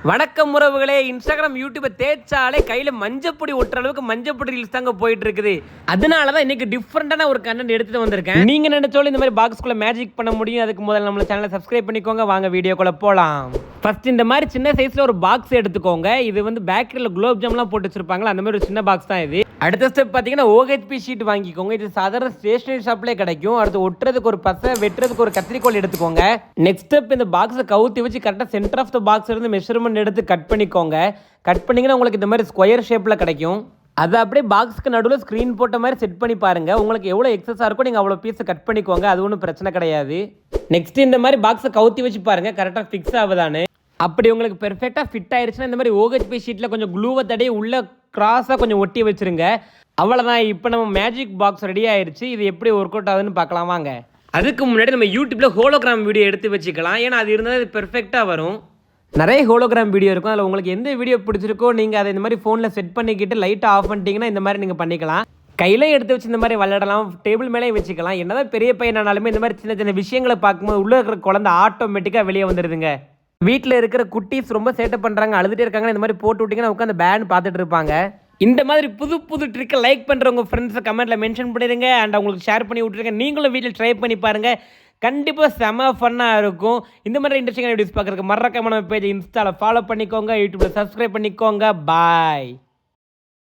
வணக்கம் உறவுகளே, Instagram YouTube தேய்ச்சாலே கையில் மஞ்சப்பொடி ஒட்டுற அளவுக்கு மஞ்சப்பொடி ரீல்ஸ் தாங்க போயிட்டு இருக்குது. அதனால தான் இன்னைக்கு டிஃப்ரெண்டான ஒரு கண்டென்ட் எடுத்துட்டு வந்திருக்கேன். நீங்க நினைச்சாலும் இந்த மாதிரி பாக்ஸ்குள்ள மேஜிக் பண்ண முடியும். அதுக்கு முதல்ல நம்ம சேனலை சப்ஸ்கிரைப் பண்ணிக்கோங்க. வாங்க வீடியோக்குள்ள போலாம். ஃபர்ஸ்ட் இந்த மாதிரி சின்ன சைஸ்ல ஒரு பாக்ஸ் எடுத்துக்கோங்க. இது வந்து பேக்கரியில் குலோப் ஜாம்லாம் போட்டு வச்சிருப்பாங்களா, அந்த மாதிரி ஒரு சின்ன பாக்ஸ் தான் இது. அடுத்த ஸ்டெப் பார்த்தீங்கன்னா OHP ஷீட் வாங்கிக்கோங்க. இது சாதாரண ஸ்டேஷனரி ஷாப்லேயே கிடைக்கும். அடுத்து ஒட்டுறதுக்கு ஒரு பசை, வெட்டுறதுக்கு ஒரு கத்திரிக்கோல் எடுத்துக்கோங்க. நெக்ஸ்ட் ஸ்டெப், இந்த பாக்ஸை கவுத்தி வச்சு கரெக்டாக சென்டர் ஆஃப் த பாக்ஸ் இருந்து மெஷர்மெண்ட் எடுத்து கட் பண்ணிக்கோங்க. கட் பண்ணிங்கன்னா உங்களுக்கு இந்த மாதிரி ஸ்கொயர் ஷேப்பில் கிடைக்கும். அதை அப்படியே பாக்ஸுக்கு நடுவில் ஸ்க்ரீன் போட்ட மாதிரி செட் பண்ணி பாருங்க. உங்களுக்கு எவ்வளோ எக்ஸஸாக இருக்கோ நீங்கள் அவ்வளோ பீஸை கட் பண்ணிக்கோங்க. அது ஒன்றும் பிரச்சனை கிடையாது. நெக்ஸ்ட் இந்த மாதிரி பாக்ஸை கவுத்தி வச்சு பாருங்க கரெக்டாக ஃபிக்ஸ் ஆகுதானு. அப்படி உங்களுக்கு பெர்ஃபெக்டாக ஃபிட் ஆயிடுச்சுன்னா இந்த மாதிரி OHP ஷீட்டில் கொஞ்சம் க்ளூவை தடவி உள்ள கிராஸாக கொஞ்சம் ஒட்டி வச்சுருங்க. அவ்வளோதான், இப்போ நம்ம மேஜிக் பாக்ஸ் ரெடி ஆயிடுச்சு. இது எப்படி ஒர்க் அவுட் ஆகுதுன்னு பார்க்கலாம் வாங்க. அதுக்கு முன்னாடி நம்ம யூடியூப்பில் ஹோலோகிராம் வீடியோ எடுத்து வச்சுக்கலாம். ஏன்னா அது இருந்தால் அது பெர்ஃபெக்டாக வரும். நிறைய ஹோலோகிராம் வீடியோ இருக்கும். அதில் உங்களுக்கு எந்த வீடியோ பிடிச்சிருக்கோ நீங்கள் அதை இந்த மாதிரி ஃபோனில் செட் பண்ணிக்கிட்டு லைட்டாக ஆஃப் பண்ணிட்டீங்கன்னா இந்த மாதிரி நீங்கள் பண்ணிக்கலாம். கையிலே எடுத்து வச்சு இந்த மாதிரி விளையாடலாம், டேபிள் மேலே வச்சுக்கலாம். என்னதான் பெரிய பையனாலுமே இந்த மாதிரி சின்ன சின்ன விஷயங்களை பார்க்கும்போது உள்ளே இருக்கிற குழந்தை ஆட்டோமேட்டிக்காக வெளியே வந்துடுதுங்க. வீட்டில் இருக்கிற குட்டீஸ் ரொம்ப சேட்டை பண்ணுறாங்க, அழுதுகிட்டே இருக்காங்க, இந்த மாதிரி போட்டு விட்டிங்கன்னா உட்காந்து பேன் பார்த்துட்டு இருப்பாங்க. இந்த மாதிரி புது புது ட்ரிக்கை லைக் பண்ணுறவங்க ஃப்ரெண்ட்ஸை கமெண்ட்டில் மென்ஷன் பண்ணிடுங்க. அண்ட் அவங்களுக்கு ஷேர் பண்ணி விட்டுருங்க. நீங்களும் வீட்டில் ட்ரை பண்ணி பாருங்கள். கண்டிப்பாக செம ஃபன்னாக இருக்கும். இந்த மாதிரி இன்ட்ரெஸ்டிங்கான வீடியோஸ் பார்க்குறதுக்கு மறக்காம நம்ம பேஜ் இன்ஸ்டாவில் ஃபாலோ பண்ணிக்கோங்க, யூடியூப்பில் சப்ஸ்கிரைப் பண்ணிக்கோங்க. பாய்.